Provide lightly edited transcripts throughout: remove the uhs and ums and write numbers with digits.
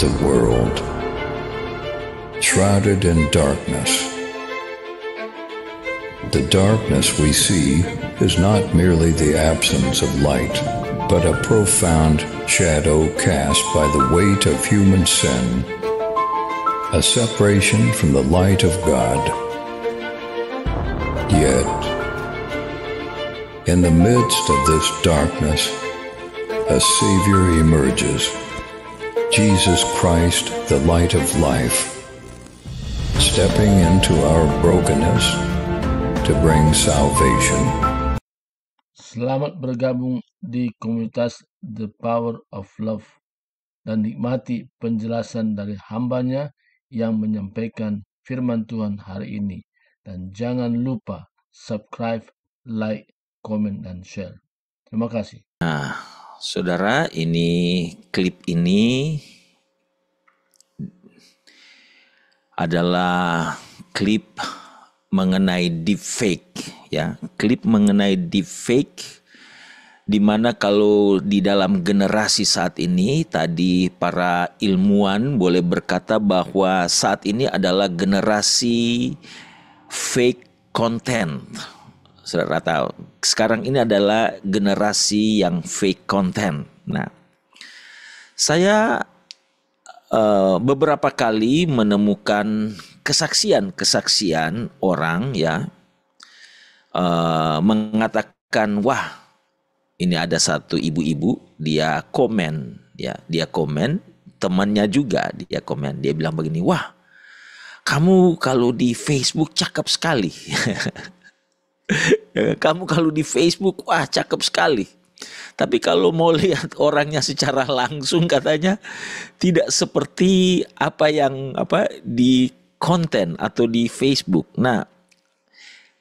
the world, shrouded in darkness. The darkness we see is not merely the absence of light, but a profound shadow cast by the weight of human sin, a separation from the light of God. Yet, in the midst of this darkness, a Savior emerges, Jesus Christ, the light of life, stepping into our brokenness to bring salvation. Selamat bergabung di komunitas The Power of Love dan nikmati penjelasan dari hambanya yang menyampaikan firman Tuhan hari ini. Dan jangan lupa subscribe, like, komen, dan share. Terima kasih. Nah, saudara, ini klip ini adalah klip mengenai deepfake, ya. Klip mengenai deepfake, di mana kalau di dalam generasi saat ini, tadi para ilmuwan boleh berkata bahwa saat ini adalah generasi fake content. Saudara tahu, sekarang ini adalah generasi yang fake content. Nah, saya beberapa kali menemukan kesaksian orang ya mengatakan, wah, ini ada satu ibu-ibu, dia komen, temannya juga dia komen, dia bilang begini, wah, kamu kalau di Facebook cakep sekali. Kamu kalau di Facebook, wah, cakep sekali. Tapi kalau mau lihat orangnya secara langsung, katanya tidak seperti apa yang di konten atau di Facebook. Nah,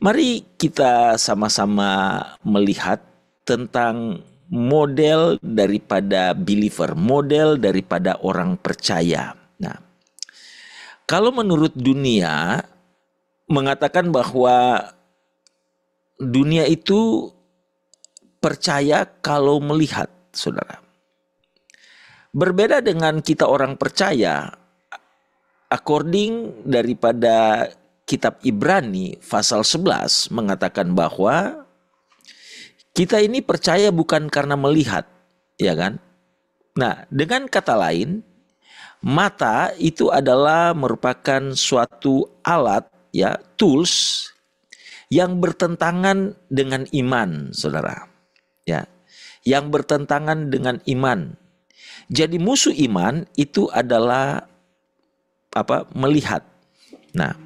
mari kita sama-sama melihat tentang model daripada believer, model daripada orang percaya. Nah, kalau menurut dunia mengatakan bahwa dunia itu percaya kalau melihat, saudara. Berbeda dengan kita orang percaya, according daripada kitab Ibrani pasal 11 mengatakan bahwa kita ini percaya bukan karena melihat, ya kan? Nah, dengan kata lain, mata itu adalah merupakan suatu alat, ya, tools yang bertentangan dengan iman, saudara. Ya, yang bertentangan dengan iman. Jadi musuh iman itu adalah melihat. Nah,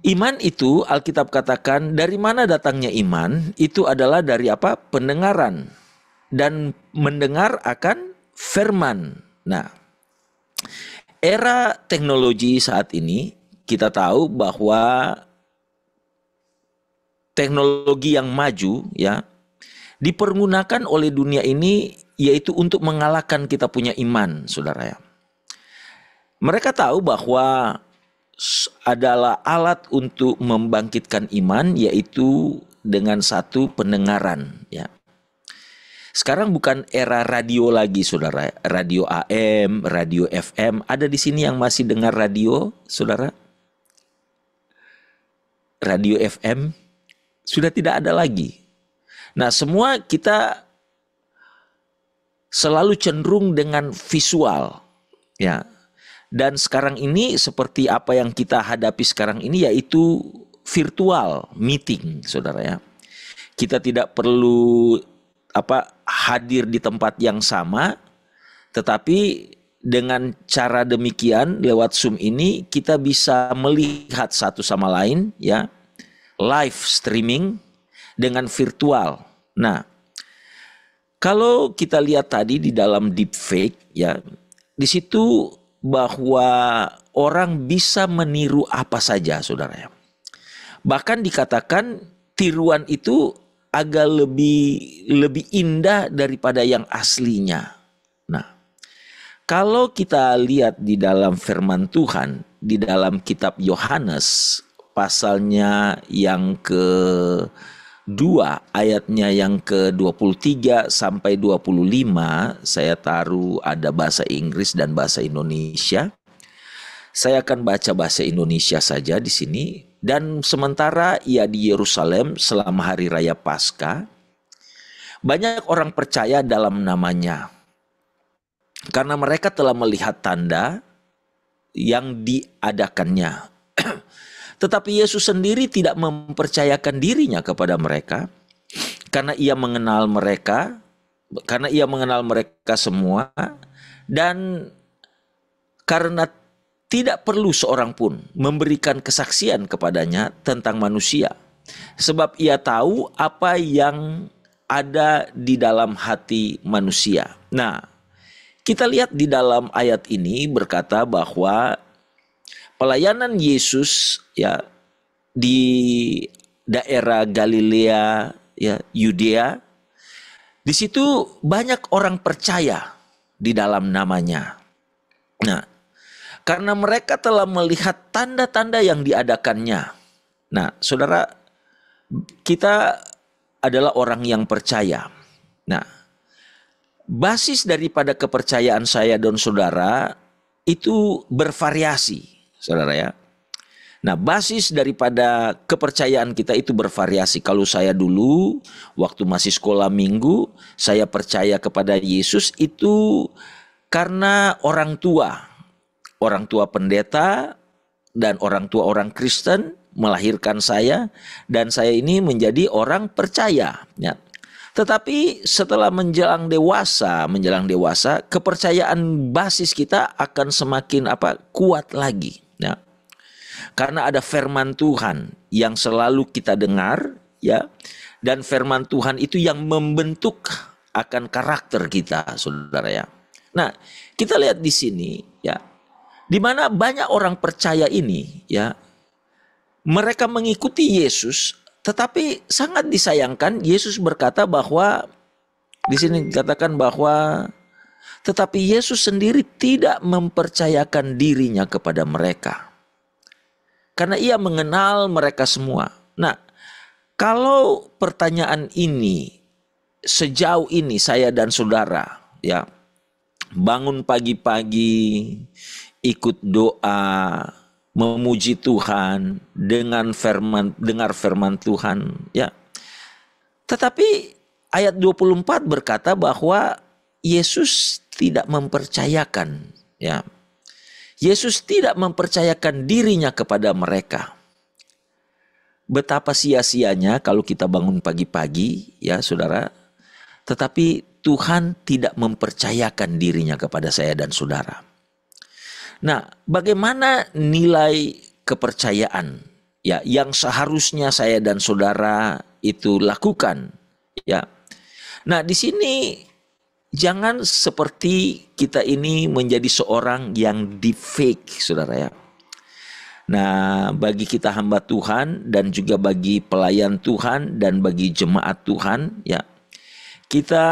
iman itu Alkitab katakan dari mana datangnya iman? Itu adalah dari pendengaran dan mendengar akan firman. Nah, era teknologi saat ini kita tahu bahwa teknologi yang maju, ya, dipergunakan oleh dunia ini yaitu untuk mengalahkan kita punya iman, saudara ya. Mereka tahu bahwa adalah alat untuk membangkitkan iman, yaitu dengan satu pendengaran, ya. Sekarang bukan era radio lagi, saudara. Radio AM, radio FM. Ada di sini yang masih dengar radio, saudara? Radio FM sudah tidak ada lagi. Nah, semua kita selalu cenderung dengan visual, ya. Dan sekarang ini seperti apa yang kita hadapi sekarang ini, yaitu virtual meeting, saudara ya. Kita tidak perlu hadir di tempat yang sama, tetapi dengan cara demikian lewat Zoom ini kita bisa melihat satu sama lain, ya, live streaming dengan virtual. Nah, kalau kita lihat tadi di dalam deepfake, ya, di situ bahwa orang bisa meniru apa saja, saudara ya. Bahkan dikatakan tiruan itu agak lebih indah daripada yang aslinya. Nah, kalau kita lihat di dalam firman Tuhan di dalam kitab Yohanes pasalnya yang ke 2 ayatnya yang ke-23 sampai 25, saya taruh ada bahasa Inggris dan bahasa Indonesia. Saya akan baca bahasa Indonesia saja di sini. Dan sementara ia di Yerusalem selama hari raya Paskah, banyak orang percaya dalam namanya, karena mereka telah melihat tanda yang diadakannya. Tetapi Yesus sendiri tidak mempercayakan dirinya kepada mereka, karena ia mengenal mereka semua, dan karena tidak perlu seorang pun memberikan kesaksian kepadanya tentang manusia, sebab ia tahu apa yang ada di dalam hati manusia. Nah, kita lihat di dalam ayat ini berkata bahwa pelayanan Yesus ya di daerah Galilea, ya Yudea, di situ banyak orang percaya di dalam namanya. Nah, karena mereka telah melihat tanda-tanda yang diadakannya. Nah, saudara, kita adalah orang yang percaya. Nah, basis daripada kepercayaan saya dan saudara itu bervariasi. Saudara ya. Nah, basis daripada kepercayaan kita itu bervariasi. Kalau saya dulu waktu masih sekolah minggu, saya percaya kepada Yesus itu karena orang tua pendeta dan orang tua orang Kristen melahirkan saya, dan saya ini menjadi orang percaya. Ya. Tetapi setelah menjelang dewasa, kepercayaan basis kita akan semakin kuat lagi. Ya. Karena ada firman Tuhan yang selalu kita dengar, ya, dan firman Tuhan itu yang membentuk akan karakter kita, saudara ya. Nah, kita lihat di sini, ya, di mana banyak orang percaya ini, ya, mereka mengikuti Yesus, tetapi sangat disayangkan Yesus berkata bahwa di sini dikatakan bahwa tetapi Yesus sendiri tidak mempercayakan dirinya kepada mereka, karena ia mengenal mereka semua. Nah, kalau pertanyaan ini sejauh ini saya dan saudara, ya, bangun pagi-pagi, ikut doa, memuji Tuhan, dengar firman Tuhan, ya. Tetapi ayat 24 berkata bahwa Yesus tidak mempercayakan, ya. Yesus tidak mempercayakan dirinya kepada mereka. Betapa sia-sianya kalau kita bangun pagi-pagi, ya saudara, tetapi Tuhan tidak mempercayakan dirinya kepada saya dan saudara. Nah, bagaimana nilai kepercayaan, ya, yang seharusnya saya dan saudara itu lakukan, ya. Nah, di sini jangan seperti kita ini menjadi seorang yang di fake, saudara ya. Nah, bagi kita hamba Tuhan dan juga bagi pelayan Tuhan dan bagi jemaat Tuhan, ya, kita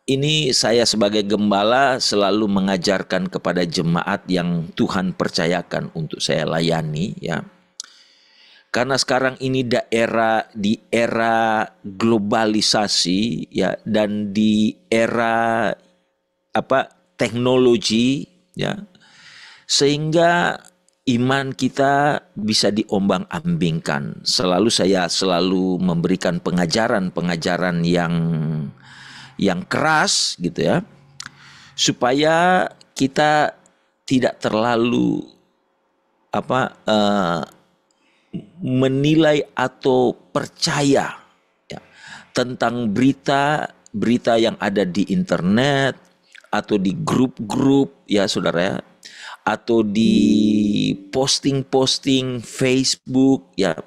ini, saya sebagai gembala selalu mengajarkan kepada jemaat yang Tuhan percayakan untuk saya layani, ya. Karena sekarang ini di era globalisasi, ya, dan di era teknologi, ya, sehingga iman kita bisa diombang-ambingkan. Saya selalu memberikan pengajaran yang keras, gitu ya, supaya kita tidak terlalu menilai atau percaya, ya, tentang berita yang ada di internet atau di grup-grup, ya saudara ya, atau di posting-posting Facebook, ya.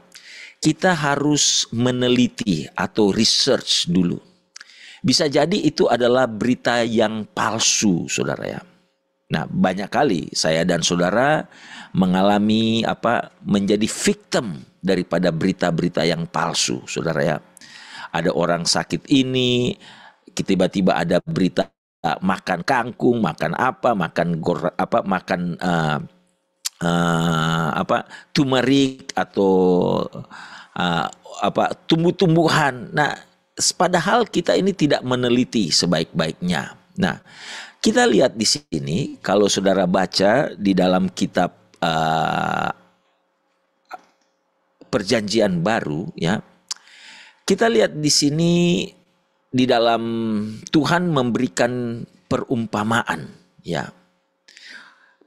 Kita harus meneliti atau research dulu. Bisa jadi itu adalah berita yang palsu, saudara ya. Nah, banyak kali saya dan saudara mengalami menjadi victim daripada berita-berita yang palsu, saudara ya. Ada orang sakit ini, tiba-tiba ada berita makan kangkung, makan turmeric atau tumbuh-tumbuhan. Nah, padahal kita ini tidak meneliti sebaik-baiknya. Nah, kita lihat di sini kalau saudara baca di dalam kitab Perjanjian Baru, ya, kita lihat di sini di dalam Tuhan memberikan perumpamaan, ya,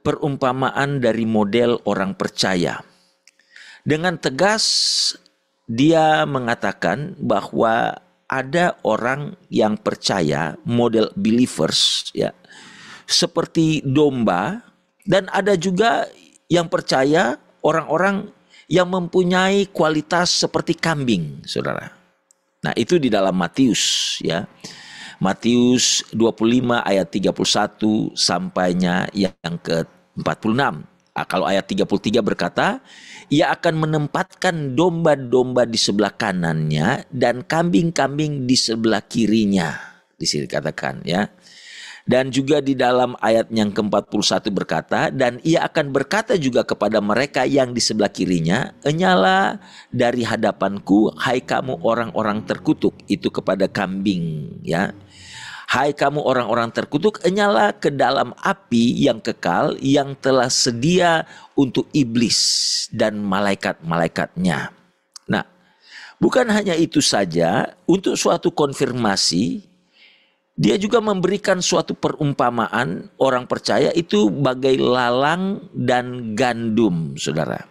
perumpamaan dari model orang percaya. Dengan tegas dia mengatakan bahwa ada orang yang percaya, model believers, ya, seperti domba, dan ada juga yang percaya orang-orang yang mempunyai kualitas seperti kambing, saudara. Nah, itu di dalam Matius, ya. Matius 25 ayat 31 sampainya yang ke-46. Kalau ayat 33 berkata, ia akan menempatkan domba-domba di sebelah kanannya dan kambing-kambing di sebelah kirinya. Di sini dikatakan, ya. Dan juga di dalam ayat yang ke-41 berkata, dan ia akan berkata juga kepada mereka yang di sebelah kirinya, enyalah dari hadapanku, hai kamu orang-orang terkutuk. Itu kepada kambing, ya. Hai kamu orang-orang terkutuk, enyalah ke dalam api yang kekal yang telah sedia untuk iblis dan malaikat-malaikatnya. Nah, bukan hanya itu saja, untuk suatu konfirmasi, dia juga memberikan suatu perumpamaan orang percaya itu bagai lalang dan gandum, saudara.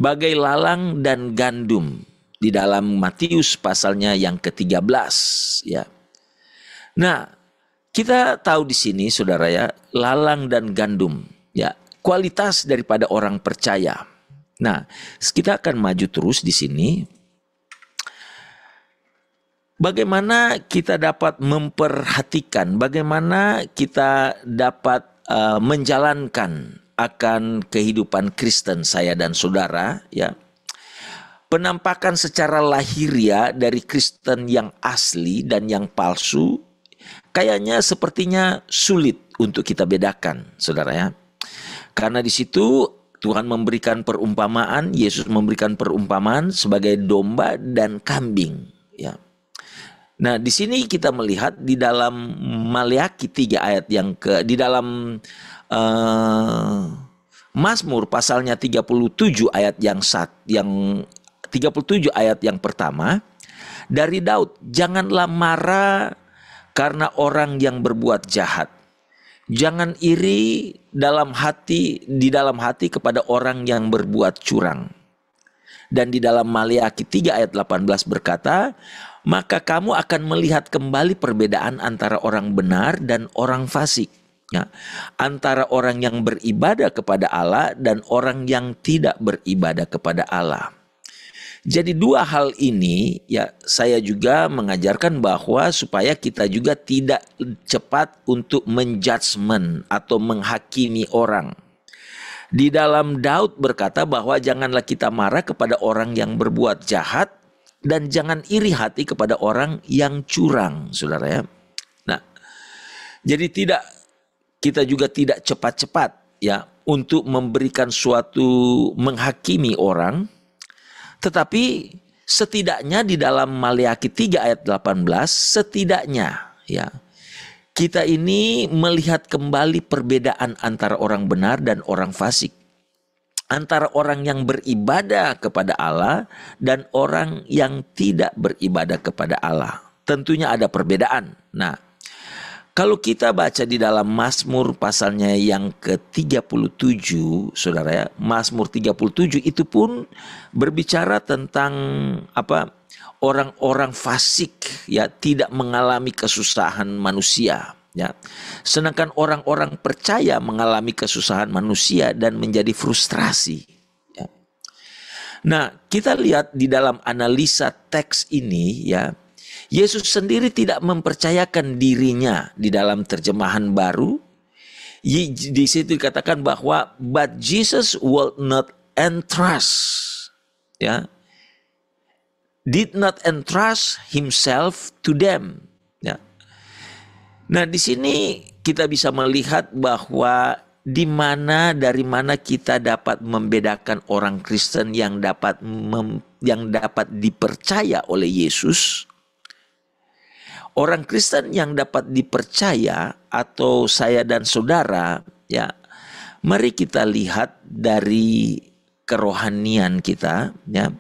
Bagai lalang dan gandum di dalam Matius pasalnya yang ke-13, ya. Nah, kita tahu di sini, saudara, ya, lalang dan gandum, ya, kualitas daripada orang percaya. Nah, kita akan maju terus di sini. Bagaimana kita dapat memperhatikan, bagaimana kita dapat menjalankan akan kehidupan Kristen saya dan saudara, ya. Penampakan secara lahiriah dari Kristen yang asli dan yang palsu kayaknya sepertinya sulit untuk kita bedakan, saudara, ya. Karena di situ Tuhan memberikan perumpamaan, Yesus memberikan perumpamaan sebagai domba dan kambing, ya. Nah, di sini kita melihat di dalam Maleakhi 3 ayat yang di dalam Mazmur pasalnya 37 ayat yang 37 ayat yang pertama dari Daud, janganlah marah karena orang yang berbuat jahat. Jangan iri di dalam hati kepada orang yang berbuat curang. Dan di dalam Maleakhi 3 ayat 18 berkata, maka kamu akan melihat kembali perbedaan antara orang benar dan orang fasik, ya, antara orang yang beribadah kepada Allah dan orang yang tidak beribadah kepada Allah. Jadi dua hal ini, ya, saya juga mengajarkan bahwa supaya kita juga tidak cepat untuk menjudgment atau menghakimi orang. Di dalam Daud berkata bahwa janganlah kita marah kepada orang yang berbuat jahat, dan jangan iri hati kepada orang yang curang, saudara, ya. Nah, jadi kita juga tidak cepat-cepat, ya, untuk memberikan suatu menghakimi orang. Tetapi setidaknya di dalam Maleakhi 3 ayat 18, setidaknya, ya, kita ini melihat kembali perbedaan antara orang benar dan orang fasik. Antara orang yang beribadah kepada Allah dan orang yang tidak beribadah kepada Allah. Tentunya ada perbedaan. Nah, kalau kita baca di dalam Mazmur pasalnya yang ke-37, saudara, ya, Mazmur 37 itu pun berbicara tentang orang-orang fasik, ya, tidak mengalami kesusahan manusia, ya. Sedangkan orang-orang percaya mengalami kesusahan manusia dan menjadi frustrasi, ya. Nah, kita lihat di dalam analisa teks ini, ya, Yesus sendiri tidak mempercayakan dirinya di dalam terjemahan baru. Di situ dikatakan bahwa but Jesus will not entrust, ya, did not entrust himself to them, ya. Nah, di sini kita bisa melihat bahwa dari mana kita dapat membedakan orang Kristen yang dapat yang dapat dipercaya oleh Yesus, orang Kristen yang dapat dipercaya atau saya dan saudara, ya, mari kita lihat dari kerohanian kita, ya,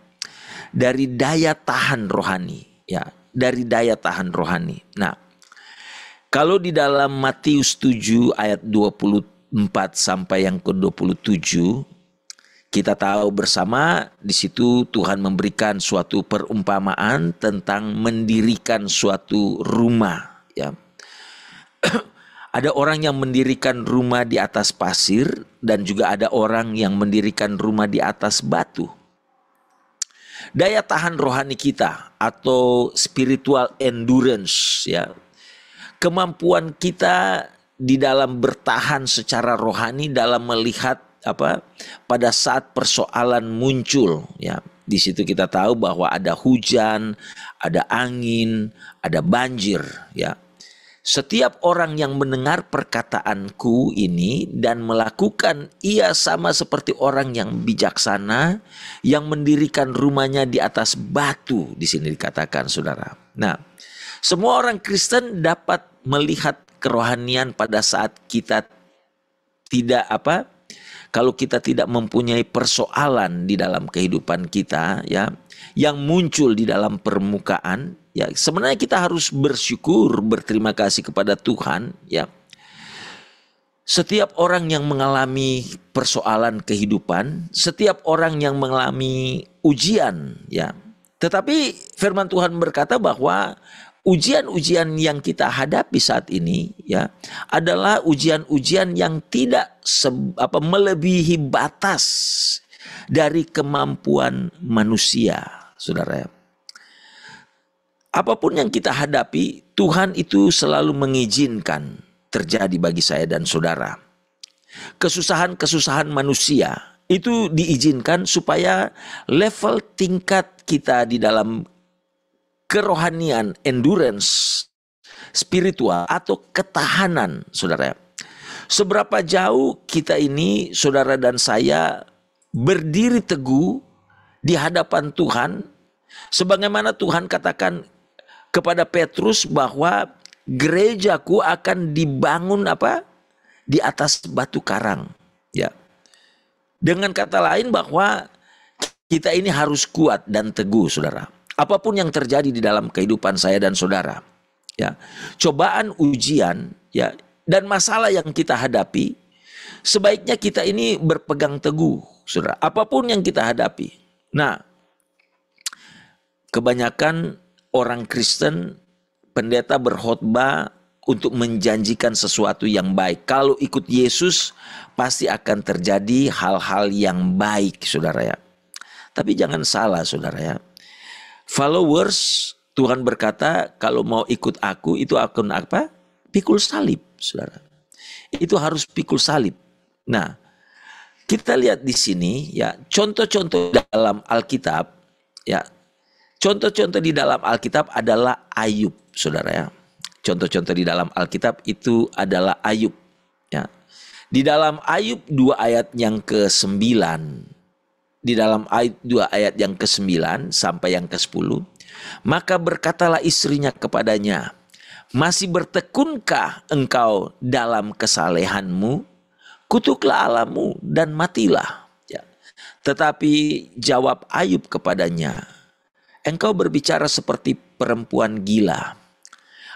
dari daya tahan rohani, ya, dari daya tahan rohani. Nah, kalau di dalam Matius 7 ayat 24 sampai yang ke-27, kita tahu bersama di situ Tuhan memberikan suatu perumpamaan tentang mendirikan suatu rumah, ya. Ada orang yang mendirikan rumah di atas pasir dan juga ada orang yang mendirikan rumah di atas batu. Daya tahan rohani kita atau spiritual endurance, ya, kemampuan kita di dalam bertahan secara rohani dalam melihat pada saat persoalan muncul, ya. Di situ kita tahu bahwa ada hujan, ada angin, ada banjir, ya. Setiap orang yang mendengar perkataanku ini dan melakukan, ia sama seperti orang yang bijaksana yang mendirikan rumahnya di atas batu. Di sini dikatakan, saudara. Nah, semua orang Kristen dapat melihat kerohanian pada saat kita tidak kalau kita tidak mempunyai persoalan di dalam kehidupan kita, ya, yang muncul di dalam permukaan, ya, sebenarnya kita harus bersyukur, berterima kasih kepada Tuhan, ya. Setiap orang yang mengalami persoalan kehidupan, setiap orang yang mengalami ujian, ya. Tetapi firman Tuhan berkata bahwa ujian-ujian yang kita hadapi saat ini, ya, adalah ujian-ujian yang tidak melebihi batas dari kemampuan manusia, saudara. Apapun yang kita hadapi, Tuhan itu selalu mengizinkan terjadi bagi saya dan saudara. Kesusahan-kesusahan manusia itu diizinkan supaya level tingkat kita di dalam kerohanian, endurance, spiritual atau ketahanan, saudara. Seberapa jauh kita ini, saudara dan saya, berdiri teguh di hadapan Tuhan, sebagaimana Tuhan katakan kepada Petrus bahwa gerejaku akan dibangun di atas batu karang, ya. Dengan kata lain bahwa kita ini harus kuat dan teguh, saudara. Apapun yang terjadi di dalam kehidupan saya dan saudara, ya, cobaan, ujian, ya, dan masalah yang kita hadapi, sebaiknya kita ini berpegang teguh, saudara. Apapun yang kita hadapi. Nah, kebanyakan orang Kristen, pendeta berkhotbah untuk menjanjikan sesuatu yang baik. Kalau ikut Yesus, pasti akan terjadi hal-hal yang baik, saudara, ya. Tapi jangan salah, saudara, ya. Followers, Tuhan berkata kalau mau ikut aku itu akan pikul salib, saudara. Itu harus pikul salib. Nah, kita lihat di sini, ya, contoh-contoh dalam Alkitab, ya. Contoh-contoh di dalam Alkitab adalah Ayub, saudara, ya. Contoh-contoh di dalam Alkitab itu adalah Ayub, ya. Di dalam Ayub 2 ayat yang ke-9, di dalam ayat 2 ayat yang ke-9 sampai yang ke-10, maka berkatalah istrinya kepadanya, masih bertekunkah engkau dalam kesalehanmu? Kutuklah Allahmu dan matilah. Ya. Tetapi jawab Ayub kepadanya, engkau berbicara seperti perempuan gila.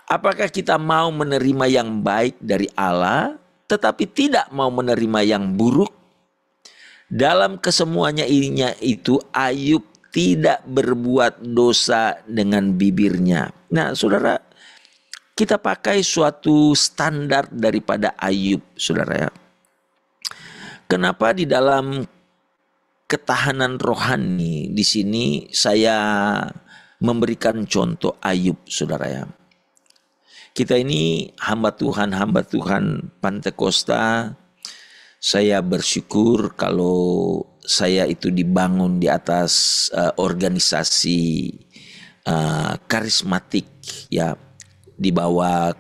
Apakah kita mau menerima yang baik dari Allah, tetapi tidak mau menerima yang buruk? Dalam kesemuanya ininya itu Ayub tidak berbuat dosa dengan bibirnya. Nah, saudara, kita pakai suatu standar daripada Ayub, saudara, ya. Kenapa di dalam ketahanan rohani di sini saya memberikan contoh Ayub, saudara, ya. Kita ini hamba Tuhan Pantekosta. Saya bersyukur kalau saya itu dibangun di atas organisasi karismatik, ya, di bawah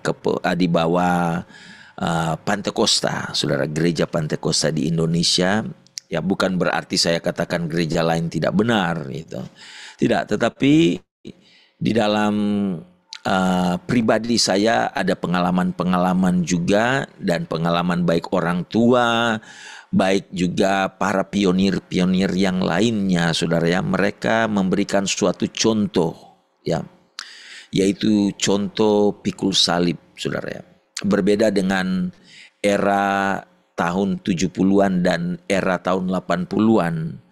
Pantekosta, saudara, gereja Pantekosta di Indonesia, Ya, bukan berarti saya katakan gereja lain tidak benar gitu. Tidak, tetapi di dalam pribadi saya ada pengalaman-pengalaman juga, dan pengalaman baik orang tua, baik juga para pionir-pionir yang lainnya, saudara ya. Mereka memberikan suatu contoh, ya, yaitu contoh pikul salib, saudara ya. Berbeda dengan era tahun 70-an dan era tahun 80-an.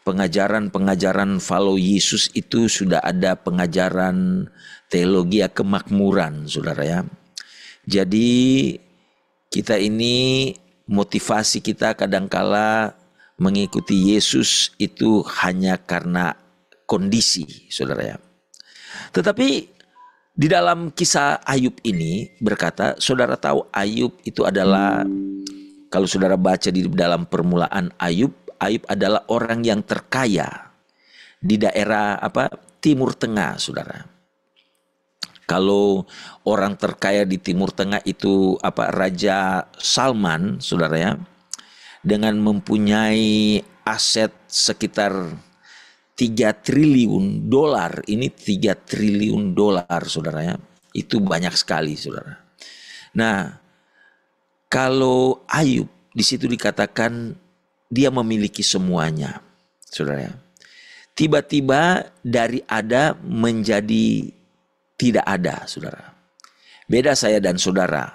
Pengajaran-pengajaran follow Yesus itu sudah ada pengajaran teologi kemakmuran, saudara ya. Jadi kita ini, motivasi kita kadangkala mengikuti Yesus itu hanya karena kondisi, saudara ya. Tetapi di dalam kisah Ayub ini berkata, saudara tahu Ayub itu adalah, kalau saudara baca di dalam permulaan Ayub adalah orang yang terkaya di daerah Timur Tengah, saudara. Kalau orang terkaya di Timur Tengah itu Raja Salman, saudara ya, dengan mempunyai aset sekitar 3 triliun dolar. Ini 3 triliun dolar, saudara ya. Itu banyak sekali, saudara. Nah, kalau Ayub di situ dikatakan dia memiliki semuanya, saudara ya. Tiba-tiba dari ada menjadi tidak ada, saudara. Beda saya dan saudara,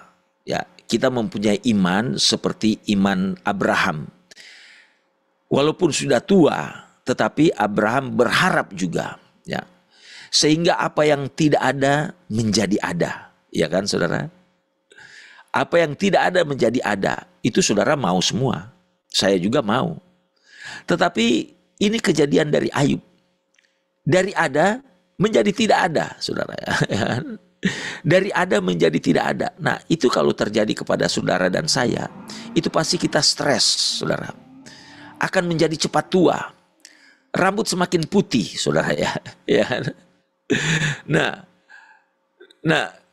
ya. Kita mempunyai iman seperti iman Abraham. Walaupun sudah tua, tetapi Abraham berharap juga, ya. Sehingga apa yang tidak ada menjadi ada, ya kan, saudara? Apa yang tidak ada menjadi ada, itu saudara mau semua. Saya juga mau. Tetapi ini kejadian dari Ayub. Dari ada menjadi tidak ada, saudara. Dari ada menjadi tidak ada. Nah, itu kalau terjadi kepada saudara dan saya, itu pasti kita stres, saudara. Akan menjadi cepat tua. Rambut semakin putih, saudara ya. Nah,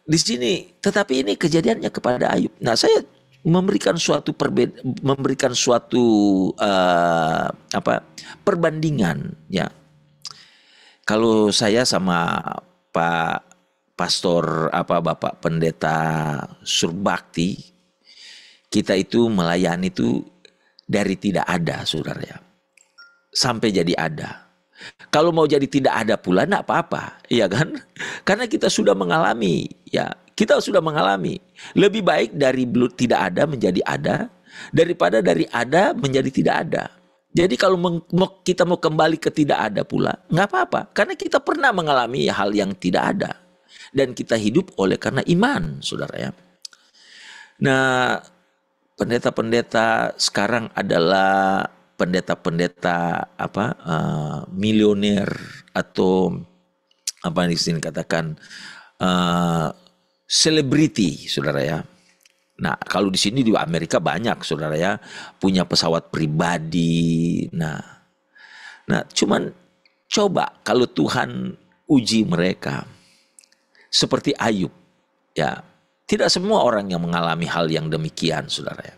di sini, tetapi ini kejadiannya kepada Ayub. Nah, saya memberikan suatu perbandingan, ya. Kalau saya sama Pak Pastor Bapak Pendeta Surbakti, kita itu melayani itu dari tidak ada, saudara ya, sampai jadi ada. Kalau mau jadi tidak ada pula enggak apa-apa, iya kan? Karena kita sudah mengalami, ya. Kita sudah mengalami. Lebih baik dari tidak ada menjadi ada daripada dari ada menjadi tidak ada. Jadi kalau kita mau kembali ke tidak ada pula, nggak apa-apa. Karena kita pernah mengalami hal yang tidak ada. Dan kita hidup oleh karena iman, saudara ya. Nah, pendeta-pendeta sekarang adalah pendeta-pendeta milioner, atau apa yang di sini katakan selebriti, saudara ya. Nah, kalau di sini di Amerika banyak, saudara ya, punya pesawat pribadi. Nah, cuman coba kalau Tuhan uji mereka seperti Ayub, ya. Tidak semua orang yang mengalami hal yang demikian, saudara ya.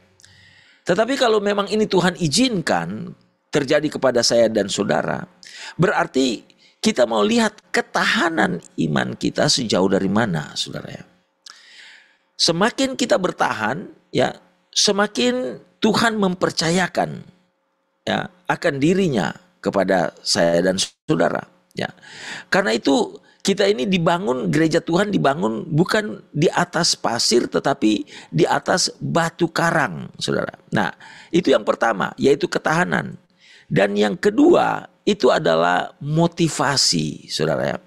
Tetapi kalau memang ini Tuhan izinkan terjadi kepada saya dan saudara, berarti kita mau lihat ketahanan iman kita sejauh dari mana, saudara ya. Semakin kita bertahan, ya, semakin Tuhan mempercayakan, ya, akan dirinya kepada saya dan saudara, ya. Karena itu kita ini dibangun, gereja Tuhan dibangun bukan di atas pasir, tetapi di atas batu karang, saudara. Nah, itu yang pertama, yaitu ketahanan. Dan yang kedua, itu adalah motivasi, saudara ya.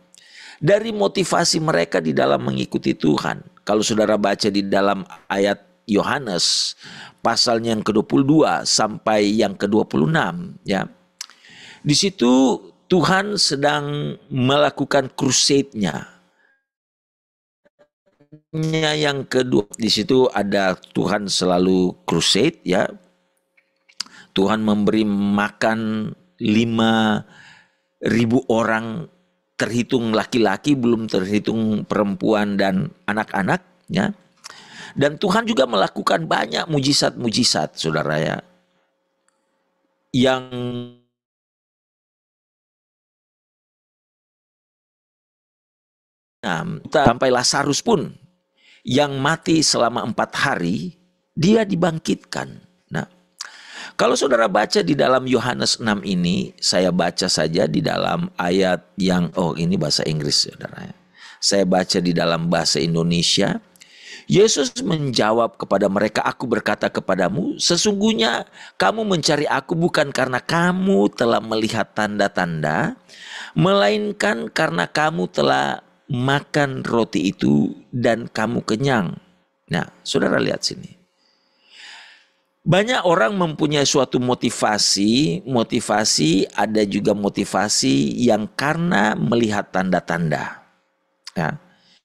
Dari motivasi mereka di dalam mengikuti Tuhan. Kalau saudara baca di dalam ayat Yohanes pasalnya yang ke-22 sampai yang ke-26, ya. Di situ Tuhan sedang melakukan crusade-nya. Yang kedua, di situ ada Tuhan selalu crusade, ya. Tuhan memberi makan 5.000 orang, terhitung laki-laki, belum terhitung perempuan dan anak-anak, ya. Dan Tuhan juga melakukan banyak mujizat-mujizat, saudara ya. yang sampai Lazarus pun yang mati selama 4 hari, dia dibangkitkan. Nah, kalau saudara baca di dalam Yohanes 6 ini, saya baca saja di dalam ayat yang, ini bahasa Inggris saudara. Saya baca di dalam bahasa Indonesia. Yesus menjawab kepada mereka, aku berkata kepadamu, sesungguhnya kamu mencari aku bukan karena kamu telah melihat tanda-tanda, melainkan karena kamu telah makan roti itu dan kamu kenyang. Nah, saudara lihat sini. Banyak orang mempunyai suatu motivasi ada juga motivasi yang karena melihat tanda-tanda. Ya.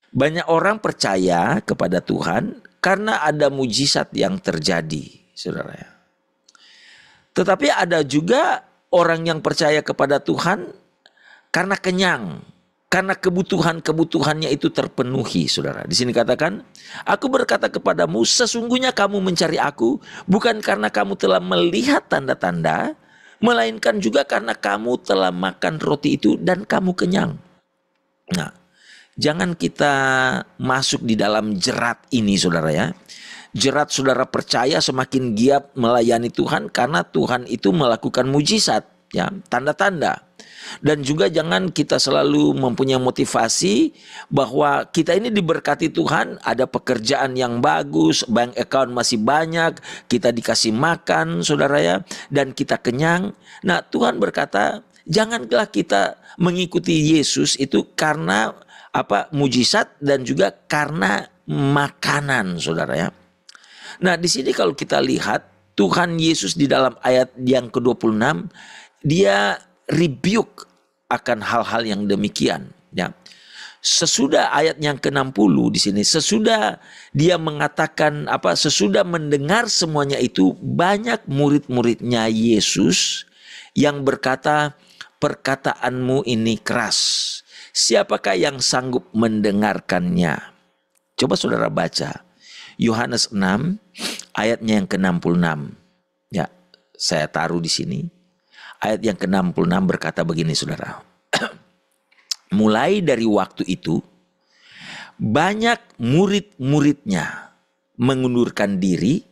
Banyak orang percaya kepada Tuhan karena ada mujizat yang terjadi, saudara. Tetapi ada juga orang yang percaya kepada Tuhan karena kenyang, karena kebutuhannya itu terpenuhi, saudara. Di sini katakan, aku berkata kepadamu, sesungguhnya kamu mencari aku bukan karena kamu telah melihat tanda-tanda, melainkan juga karena kamu telah makan roti itu dan kamu kenyang. Nah, jangan kita masuk di dalam jerat ini, saudara ya. Jerat saudara percaya semakin giat melayani Tuhan karena Tuhan itu melakukan mujizat, ya, tanda-tanda. Dan juga jangan kita selalu mempunyai motivasi bahwa kita ini diberkati Tuhan, ada pekerjaan yang bagus, bank account masih banyak, kita dikasih makan, saudara ya, dan kita kenyang. Nah, Tuhan berkata, janganlah kita mengikuti Yesus itu karena mujizat dan juga karena makanan, saudara ya. Nah, di sini kalau kita lihat Tuhan Yesus di dalam ayat yang ke-26 dia rebuke akan hal-hal yang demikian, ya. Sesudah ayat yang ke-60 di sini, sesudah dia mengatakan sesudah mendengar semuanya itu, banyak murid-muridnya Yesus yang berkata, perkataanmu ini keras. Siapakah yang sanggup mendengarkannya? Coba saudara baca Yohanes 6 ayatnya yang ke-66. Ya, saya taruh di sini. Ayat yang ke-66 berkata begini, saudara. Mulai dari waktu itu, banyak murid-muridnya mengundurkan diri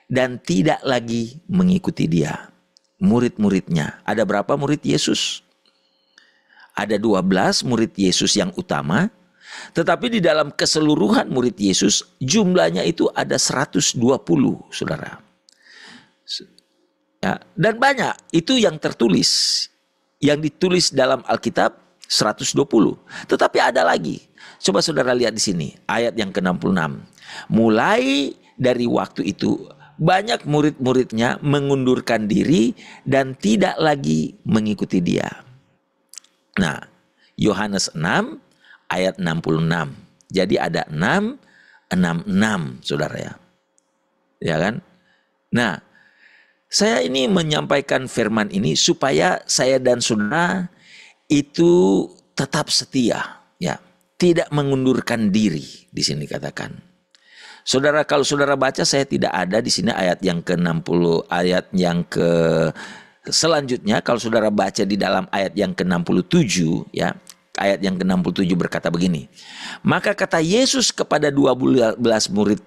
dan tidak lagi mengikuti dia. Murid-muridnya. Ada berapa murid Yesus? Ada 12 murid Yesus yang utama. Tetapi di dalam keseluruhan murid Yesus, jumlahnya itu ada 120, saudara. Ya, dan banyak itu yang tertulis, yang ditulis dalam Alkitab 120. Tetapi ada lagi. Coba saudara lihat di sini ayat yang ke-66. Mulai dari waktu itu banyak murid-muridnya mengundurkan diri dan tidak lagi mengikuti dia. Nah, Yohanes 6 ayat 66. Jadi ada 6, 66, saudara ya. Ya kan? Nah, saya ini menyampaikan firman ini supaya saya dan saudara itu tetap setia, ya, tidak mengundurkan diri. Di sini katakan, saudara, kalau saudara baca, saya tidak ada di sini ayat yang ke-60, ayat yang ke selanjutnya. Kalau saudara baca di dalam ayat yang ke-67, ya, ayat yang ke-67 berkata begini. Maka kata Yesus kepada 12 murid,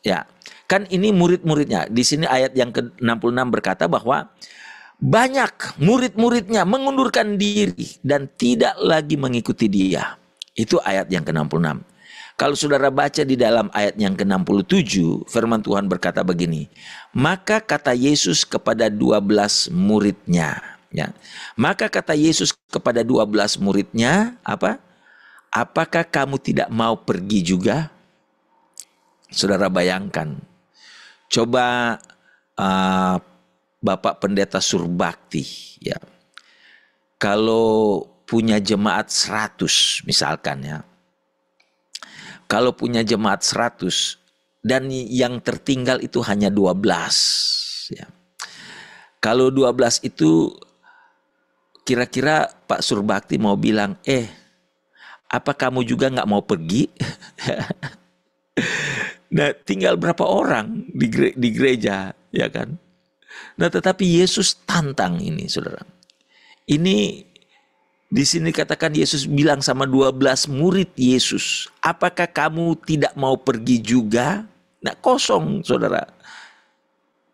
ya. Kan ini murid-muridnya. Di sini ayat yang ke-66 berkata bahwa banyak murid-muridnya mengundurkan diri dan tidak lagi mengikuti dia. Itu ayat yang ke-66. Kalau saudara baca di dalam ayat yang ke-67, firman Tuhan berkata begini. Maka kata Yesus kepada 12 muridnya. Ya. Maka kata Yesus kepada 12 muridnya, apakah kamu tidak mau pergi juga? Saudara bayangkan. Coba Bapak Pendeta Surbakti, ya, kalau punya jemaat 100 misalkan, ya, kalau punya jemaat 100 dan yang tertinggal itu hanya 12, ya. Kalau 12 itu kira-kira Pak Surbakti mau bilang, apa kamu juga nggak mau pergi? Nah, tinggal berapa orang di gereja, ya kan? Nah, tetapi Yesus tantang ini, saudara. Ini di sini katakan Yesus bilang sama 12 murid Yesus, apakah kamu tidak mau pergi juga? Nah, kosong, saudara.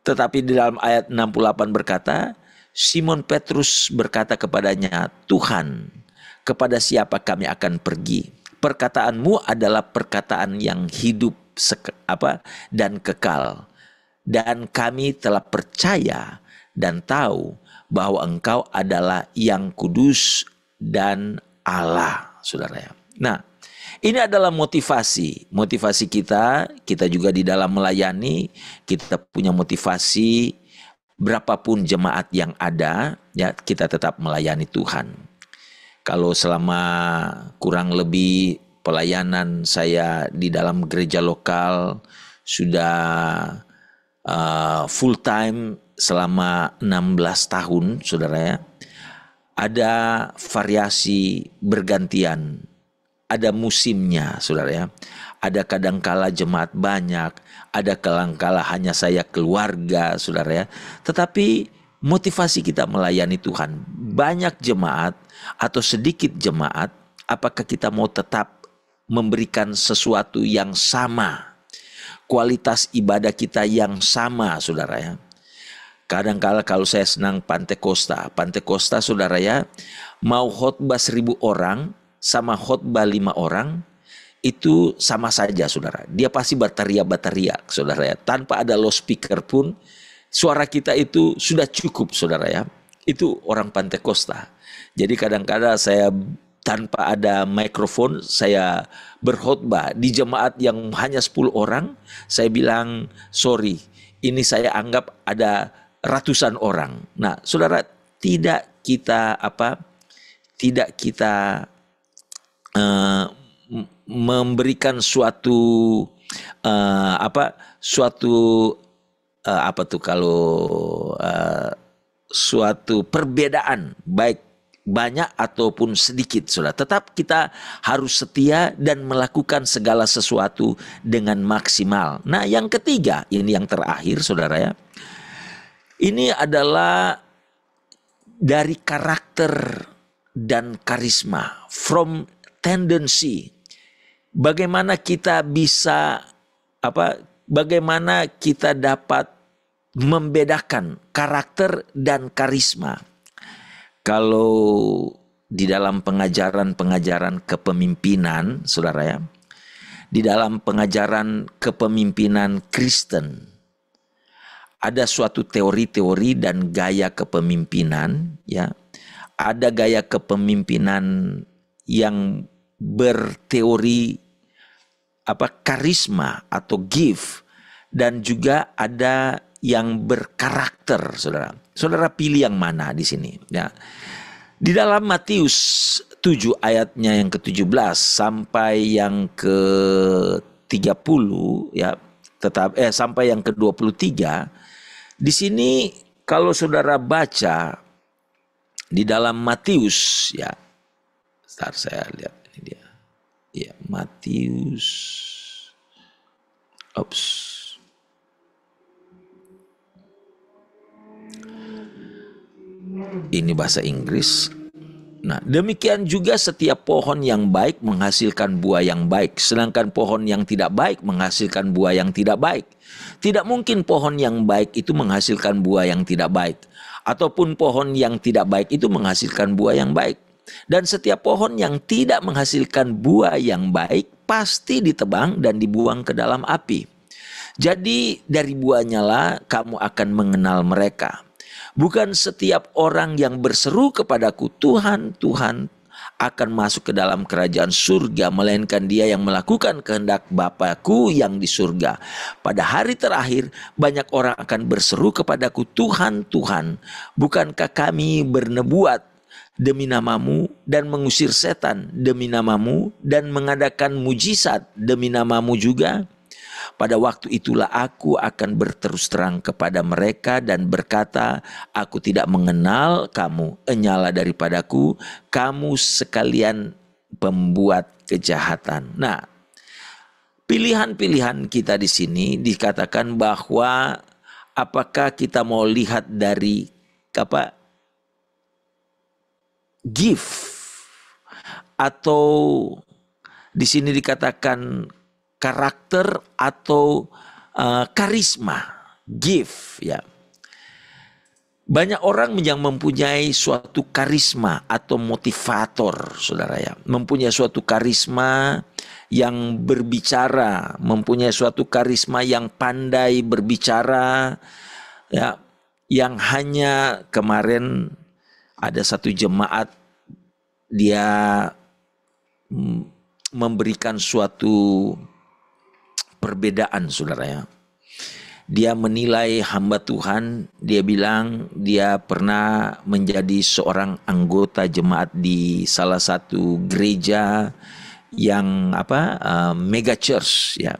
Tetapi di dalam ayat 68 berkata, Simon Petrus berkata kepadanya, Tuhan, kepada siapa kami akan pergi? Perkataanmu adalah perkataan yang hidup dan kekal. Dan kami telah percaya dan tahu bahwa Engkau adalah yang kudus dan Allah, saudara ya. Nah, ini adalah motivasi kita juga di dalam melayani, kita punya motivasi berapapun jemaat yang ada, ya kita tetap melayani Tuhan. Kalau selama kurang lebih pelayanan saya di dalam gereja lokal sudah full time selama 16 tahun, saudara ya. Ada variasi bergantian, ada musimnya, saudara ya. Ada kadangkala jemaat banyak, ada kadangkala hanya saya keluarga, saudara ya. Tetapi motivasi kita melayani Tuhan, banyak jemaat atau sedikit jemaat, apakah kita mau tetap memberikan sesuatu yang sama, kualitas ibadah kita yang sama, saudara ya. Kadangkala kalau saya senang Pantekosta, saudara ya, mau khotbah 1000 orang sama khotbah 5 orang itu sama saja, saudara. Dia pasti berteriak, saudara ya. Tanpa ada loudspeaker pun suara kita itu sudah cukup, saudara ya. Itu orang Pantekosta. Jadi kadang-kadang saya tanpa ada mikrofon saya berkhotbah di jemaat yang hanya 10 orang, saya bilang sorry, ini saya anggap ada ratusan orang. Nah, saudara, tidak kita memberikan suatu suatu perbedaan baik banyak ataupun sedikit, saudara. Tetap kita harus setia dan melakukan segala sesuatu dengan maksimal. Nah, yang ketiga, ini yang terakhir, saudara ya. Ini adalah dari karakter dan karisma, from tendency. Bagaimana kita bisa bagaimana kita dapat membedakan karakter dan karisma. Kalau di dalam pengajaran kepemimpinan, saudara ya, di dalam pengajaran kepemimpinan Kristen, ada suatu teori-teori dan gaya kepemimpinan, ya. Ada gaya kepemimpinan yang berteori karisma atau gift, dan juga ada yang berkarakter, saudara. Saudara pilih yang mana di sini, ya. Di dalam Matius 7 ayatnya yang ke-17 sampai yang ke-30, ya, sampai yang ke-23. Di sini kalau saudara baca di dalam Matius, ya. Sebentar saya lihat ini dia. Ya, Matius. Ini bahasa Inggris. Nah, demikian juga setiap pohon yang baik menghasilkan buah yang baik, sedangkan pohon yang tidak baik menghasilkan buah yang tidak baik. Tidak mungkin pohon yang baik itu menghasilkan buah yang tidak baik, ataupun pohon yang tidak baik itu menghasilkan buah yang baik. Dan setiap pohon yang tidak menghasilkan buah yang baik pasti ditebang dan dibuang ke dalam api. Jadi dari buahnya lah kamu akan mengenal mereka. Bukan setiap orang yang berseru kepadaku, Tuhan, Tuhan, akan masuk ke dalam kerajaan surga, melainkan dia yang melakukan kehendak Bapa-Ku yang di surga. Pada hari terakhir, banyak orang akan berseru kepadaku, Tuhan, Tuhan, bukankah kami bernubuat demi namamu dan mengusir setan demi namamu dan mengadakan mujizat demi namamu juga? Pada waktu itulah aku akan berterus terang kepada mereka dan berkata, aku tidak mengenal kamu, enyalah daripadaku, kamu sekalian pembuat kejahatan. Nah, pilihan-pilihan kita di sini dikatakan bahwa apakah kita mau lihat dari apa gift, atau di sini dikatakan karakter atau karisma, gift ya. Banyak orang yang mempunyai suatu karisma atau motivator, saudara ya. Mempunyai suatu karisma yang berbicara, mempunyai suatu karisma yang pandai berbicara, ya. Yang hanya kemarin ada satu jemaat, dia memberikan suatu perbedaan, saudara ya. Dia menilai hamba Tuhan, dia bilang dia pernah menjadi seorang anggota jemaat di salah satu gereja yang mega church ya.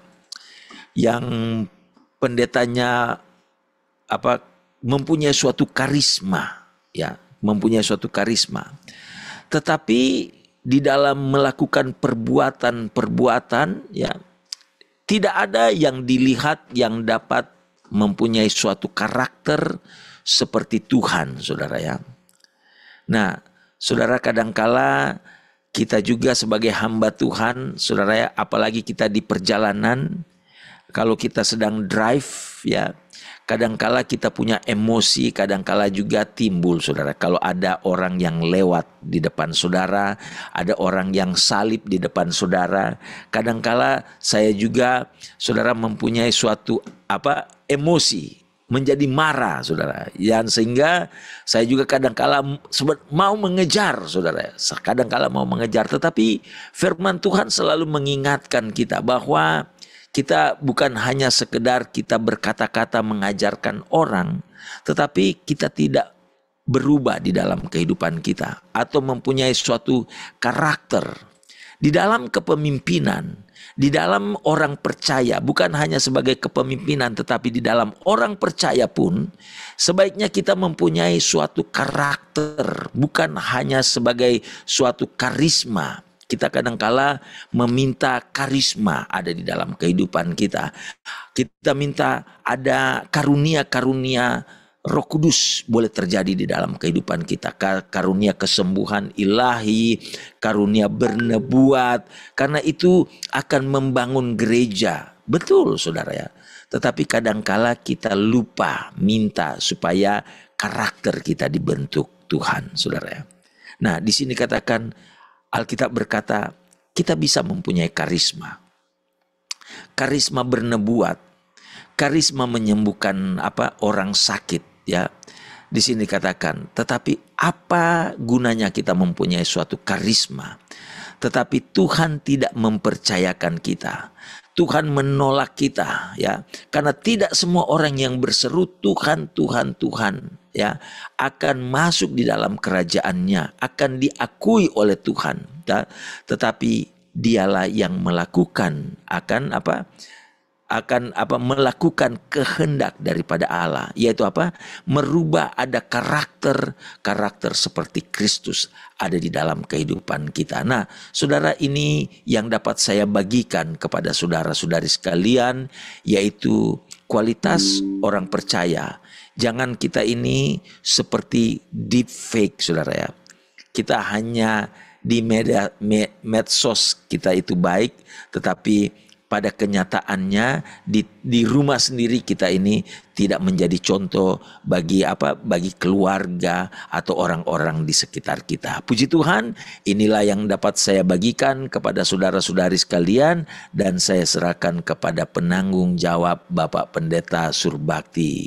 Yang pendetanya mempunyai suatu karisma ya, mempunyai suatu karisma. Tetapi di dalam melakukan perbuatan-perbuatan ya, tidak ada yang dilihat yang dapat mempunyai suatu karakter seperti Tuhan, saudara ya. Nah, saudara, kadangkala kita juga sebagai hamba Tuhan, saudara ya, apalagi kita di perjalanan, kalau kita sedang drive ya, kadangkala kita punya emosi, kadangkala juga timbul, saudara. Kalau ada orang yang lewat di depan saudara, ada orang yang salib di depan saudara, kadangkala saya juga, saudara, mempunyai suatu emosi, menjadi marah, saudara. Yang sehingga saya juga kadangkala mau mengejar, saudara. Kadangkala mau mengejar, tetapi firman Tuhan selalu mengingatkan kita bahwa kita bukan hanya sekedar kita berkata-kata mengajarkan orang, tetapi kita tidak berubah di dalam kehidupan kita atau mempunyai suatu karakter di dalam kepemimpinan, di dalam orang percaya, bukan hanya sebagai kepemimpinan tetapi di dalam orang percaya pun sebaiknya kita mempunyai suatu karakter, bukan hanya sebagai suatu karisma. Kita kadangkala meminta karisma ada di dalam kehidupan kita. Kita minta ada karunia-karunia Roh Kudus boleh terjadi di dalam kehidupan kita. Karunia kesembuhan ilahi, karunia bernubuat. Karena itu akan membangun gereja. Betul, saudara ya. Tetapi kadangkala kita lupa minta supaya karakter kita dibentuk Tuhan, saudara ya. Nah, di sini katakan, Alkitab berkata kita bisa mempunyai karisma. Karisma bernubuat, karisma menyembuhkan orang sakit ya. Di sini katakan, tetapi apa gunanya kita mempunyai suatu karisma tetapi Tuhan tidak mempercayakan kita. Tuhan menolak kita ya. Karena tidak semua orang yang berseru Tuhan, Tuhan, Tuhan ya akan masuk di dalam kerajaannya, akan diakui oleh Tuhan ya. Tetapi dialah yang melakukan melakukan kehendak daripada Allah, yaitu merubah ada karakter seperti Kristus ada di dalam kehidupan kita. Nah, saudara, ini yang dapat saya bagikan kepada saudara-saudari sekalian, yaitu kualitas orang percaya. Jangan kita ini seperti deep fake, saudara ya. Kita hanya di medsos kita itu baik, tetapi pada kenyataannya di rumah sendiri kita ini tidak menjadi contoh bagi keluarga atau orang-orang di sekitar kita. Puji Tuhan, inilah yang dapat saya bagikan kepada saudara-saudari sekalian dan saya serahkan kepada penanggung jawab Bapak Pendeta Surbakti.